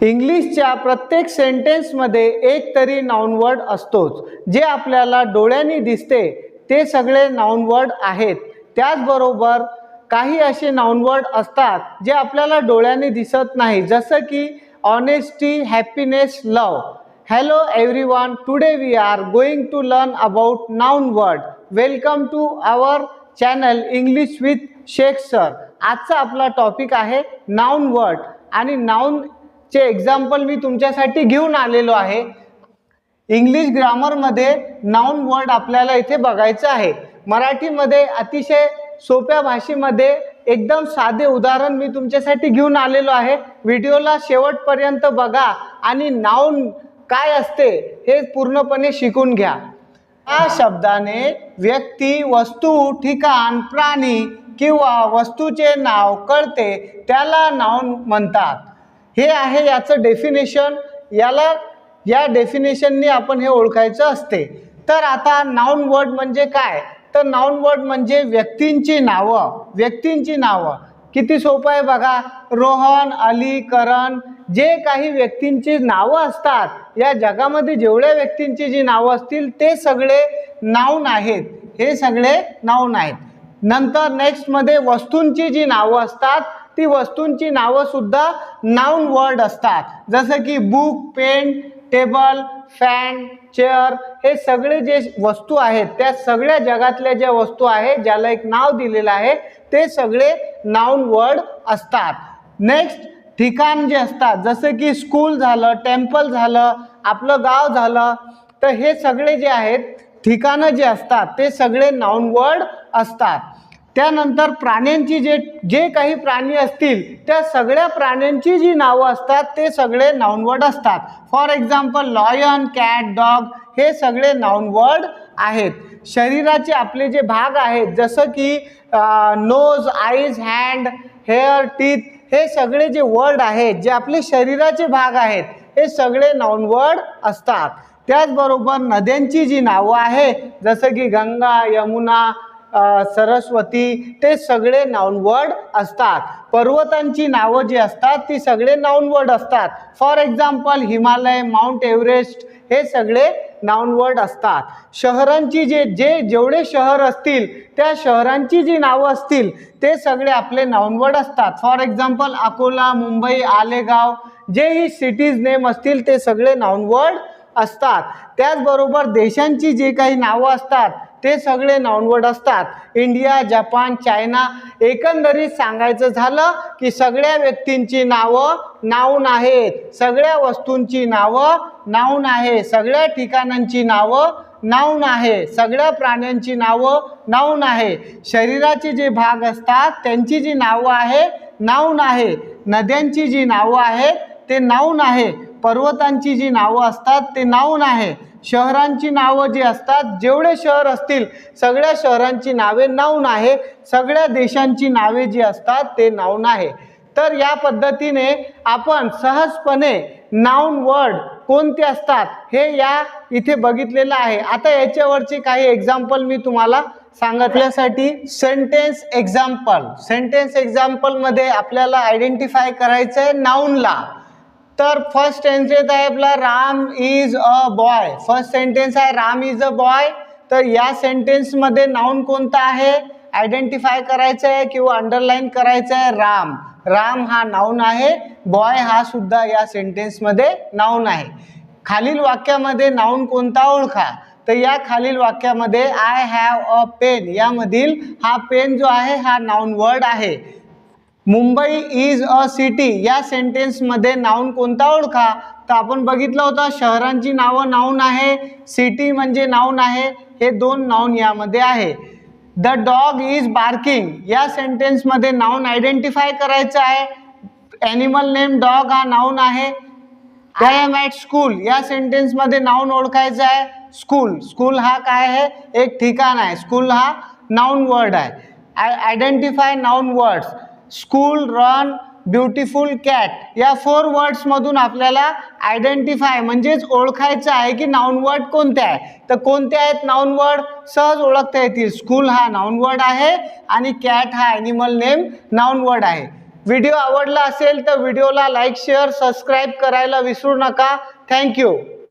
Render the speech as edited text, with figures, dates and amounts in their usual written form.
इंग्लिशच्या प्रत्येक सेंटेन्समध्ये एक तरी नाउन वर्ड असतोच. जे आपल्याला डोळ्यांनी दिसते ते सगळे नाउन वर्ड आहेत. त्याचबरोबर काही असे नाउन वर्ड असतात जे आपल्याला डोळ्यांनी दिसत नाही, जसं की honesty, happiness, love. Hello everyone, today we are going to learn about noun word. Welcome to our channel English with Shaikh sir. आजचा आपला टॉपिक आहे नाउन वर्ड आणि नाउन चे एक्झाम्पल मी तुमच्यासाठी घेऊन आलेलो आहे. इंग्लिश ग्रामरमध्ये नाउन वर्ड आपल्याला इथे बघायचं आहे. मराठीमध्ये अतिशय सोप्या भाषेमध्ये एकदम साधे उदाहरण मी तुमच्यासाठी घेऊन आलेलो आहे. व्हिडिओला शेवटपर्यंत बघा आणि नाउन काय असते हे पूर्णपणे शिकून घ्या. या शब्दाने व्यक्ती, वस्तू, ठिकाण, प्राणी किंवा वस्तूचे नाव कळते त्याला नाउन म्हणतात. हे आहे याचं डेफिनेशन. या डेफिनेशननी आपण हे ओळखायचं असते. तर आता नाउन वर्ड म्हणजे काय? तर नाउन वर्ड म्हणजे व्यक्तींची नावं. किती सोपं आहे बघा. रोहन, अली, करण, जे काही व्यक्तींची नावं असतात, या जगामध्ये जेवढ्या व्यक्तींची जी नावं असतील ते सगळे नाउन आहेत. हे सगळे नाउन आहेत. नंतर नेक्स्टमध्ये वस्तूंची जी नावं असतात ती वस्तूंची नावं सुद्धा नाउन वर्ड असतात. जसं की book, pen, table, fan, chair. हे सगळे जे वस्तू आहेत त्या सगळ्या जगातल्या ज्या वस्तू आहेत ज्याला एक नाव दिलेलं आहे ते सगळे नाउन वर्ड असतात. नेक्स्ट ठिकाण जे असतात, जसं की स्कूल झालं, टेम्पल झालं, आपलं गाव झालं, तर हे सगळे जे आहेत ठिकाणं जे असतात ते सगळे नाउन वर्ड असतात. त्यानंतर प्राण्यांची जे काही प्राणी असतील त्या सगळ्या प्राण्यांची जी नावं असतात ते सगळे नाउन वर्ड असतात. For example lion, cat, dog हे सगळे नाउन वर्ड आहेत. शरीराचे आपले जे भाग आहेत जसं की nose, eyes, hand, hair, teeth, हे सगळे जे वर्ड आहेत जे आपले शरीराचे भाग आहेत हे सगळे नाउन वर्ड असतात. त्याचबरोबर नद्यांची जी नावं आहेत जसं की गंगा, यमुना, सरस्वती, ते सगळे नाउन वर्ड असतात. पर्वतांची नावं जी असतात ती सगळे नाउन वर्ड असतात. For example Himalaya, mount Everest हे सगळे नाउन वर्ड असतात. शहरांची जेवढे शहर असतील त्या शहरांची जी नावं असतील ते सगळे आपले नाउन वर्ड असतात. फॉर एक्झाम्पल अकोला, मुंबई, आलेगाव, जेही सिटीज नेम असतील ते सगळे नाउन वर्ड असतात. त्याचबरोबर देशांची जे काही नावं असतात ते सगळे नाउन वर्ड असतात. India, Japan, China. एकंदरीत सांगायचं झालं की सगळ्या व्यक्तींची नावं नाउन आहेत, सगळ्या वस्तूंची नावं नाउन आहे, सगळ्या ठिकाणांची नावं नाउन आहे, सगळ्या प्राण्यांची नावं नाउन आहे. शरीराचे जे भाग असतात त्यांची जी नावं आहे नाउन आहे. नद्यांची जी नावं आहेत ते नाउन आहे. पर्वतांची जी नावं असतात ते नाउन आहे. शहरांची नावं जी असतात, जेवढे शहर असतील सगळ्या शहरांची नावे नाउन आहे. सगळ्या देशांची नावे जी असतात ते नाउन आहे. तर या पद्धतीने आपण सहजपणे नाउन वर्ड कोणते असतात हे या इथे बघितलेलं आहे. आता याच्यावरचे काही एक्झाम्पल मी तुम्हाला सांगितल्यासाठी सेंटेन्स एक्झाम्पलमध्ये आपल्याला आयडेंटिफाय करायचं आहे नाउनला. तर फर्स्ट सेंटेन्स आहे आपला Ram is a boy. First sentence आहे राम इज अ बॉय. तर या सेंटेन्समध्ये नाउन कोणता आहे आयडेंटिफाय करायचं आहे किंवा अंडरलाईन करायचं आहे. राम हा नाउन आहे. बॉय हा सुद्धा या सेंटेन्समध्ये नाउन आहे. खालील वाक्यामध्ये नाउन कोणता ओळखा. तर या खालील वाक्यामध्ये आय हॅव अ पेन यामधील हा पेन जो आहे हा नाउन वर्ड आहे. मुंबई इज अ सिटी या सेंटेन्समध्ये नाउन कोणता ओळखा. तर आपण बघितलं होतं शहरांची नावं नाउन आहे, सिटी म्हणजे नाउन आहे. हे दोन नाउन यामध्ये आहे. द डॉग इज बार्किंग या सेंटेन्समध्ये नाउन आयडेंटिफाय करायचं आहे. ॲनिमल नेम डॉग हा नाउन आहे. आय एम ॲट स्कूल या सेंटेन्समध्ये नाउन ओळखायचं आहे. स्कूल हा काय आहे एक ठिकाण आहे. स्कूल हा नाउन वर्ड आहे. Identify noun words. School, run, beautiful, cat या 4 वर्ड्समधून आपल्याला आयडेंटिफाय म्हणजेच ओळखायचं आहे की नाउन वर्ड कोणते आहे. तर कोणते आहेत नाउन वर्ड सहज ओळखता येतील. स्कूल हा नाउन वर्ड आहे आणि कॅट हा ॲनिमल नेम नाउन वर्ड आहे. व्हिडिओ आवडला असेल तर व्हिडिओला लाईक शेअर सबस्क्राईब करायला विसरू नका. थँक्यू.